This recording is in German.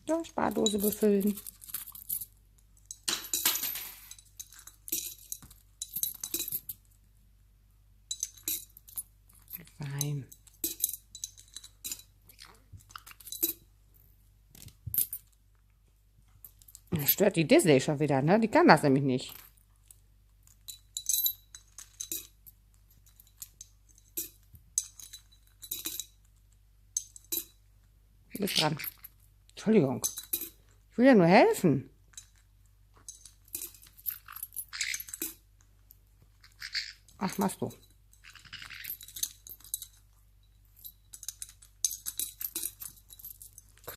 So, Spardose befüllen. Rein. Das stört die Disney schon wieder, ne? Die kann das nämlich nicht. Bist dran. Entschuldigung. Ich will ja nur helfen. Ach, machst du.